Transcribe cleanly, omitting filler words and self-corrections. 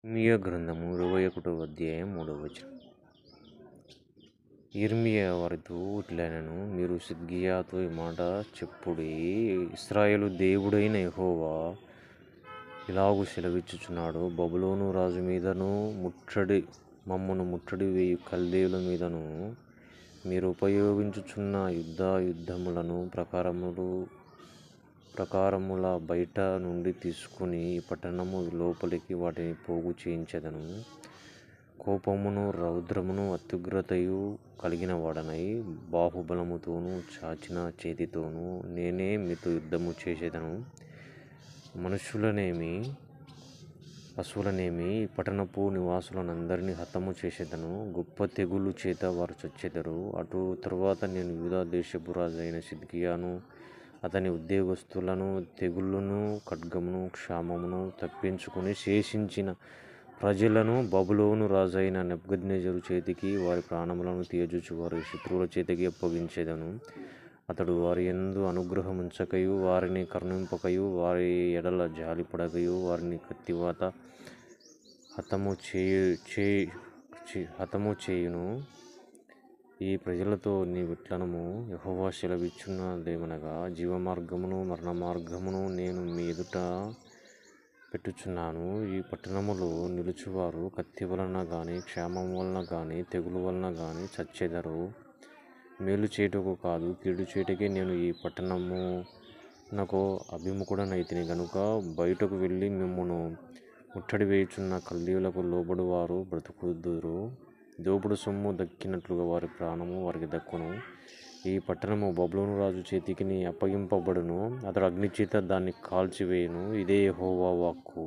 ఇర్మియా గ్రంథము 21వ అధ్యాయం 3వ వచనం. ఇర్మియా వారితో ఇట్లనెను, మీరు సిద్కియాతో ఈ మాట చెప్పుడి, ఇశ్రాయేలు దేవుడైన యెహోవా ఇలాగు సెలవిచ్చుచున్నాడు, బబులోను రాజు మీదను మమ్మను ముట్టడి వేయు కల్దీయుల మీదను మీరు ఉపయోగించుచున్న యుద్ధములను ప్రకారముల బయట నుండి తీసుకుని ఈ పట్టణము లోపలికి వాటిని పోగు చేయించెదను. కోపమును రౌద్రమును అత్యుగ్రతయు కలిగిన వాడనై బాహుబలముతోనూ చాచిన చేతితోనూ నేనే మీతో యుద్ధము చేసేదను. మనుషులనేమి పశువులనేమి ఈ పట్టణపు నివాసులనందరినీ హతము చేసేదను. గొప్ప తెగులు చేత వారు చచ్చెదరు. అటు తరువాత నేను యూదా దేశపు రాజైన సిద్కియాను అతని ఉద్యోగస్తులను తెగులును ఖడ్గమును క్షామమును తప్పించుకుని శేషించిన ప్రజలను బబులోను రాజైన నెబుకద్నెజరు చేతికి, వారి ప్రాణములను తీయజూచు వారి శత్రువుల చేతికి అప్పగించెదను. అతడు వారి యందు అనుగ్రహముంచకయు వారిని కరుణింపకయు వారి ఎడల జాలిపడకయు వారిని కత్తివాత హతము చేయును. ఈ ప్రజలతో నీవిట్లనము, యెహోవా సెలవిచ్చున్నదేమనగా, జీవమార్గమును మరణమార్గమును నేను మీ ఎదుట పెట్టుచున్నాను. ఈ పట్టణములో నిలుచువారు కత్తి వలన గాని క్షామము వలన గాని తెగులు వలన గాని చచ్చెదరు. మేలు చేయుటకు కాదు, కీడు చేయుటకే నేను ఈ పట్టణమునకు అభిముఖుడనైతిని గనుక బయటకు వెళ్ళి మిమ్మును ముట్టడి వేయుచున్న కల్దీయులకు లోబడువారు బ్రతుకుదురు. దోపుడు సొమ్ము దక్కినట్లుగా వారి ప్రాణము వారికి దక్కును. ఈ పట్టణము బబులోను రాజు చేతికి అప్పగింపబడును. అతడు అగ్నిచేత దాన్ని కాల్చివేయును. ఇదే యెహోవా వాక్కు.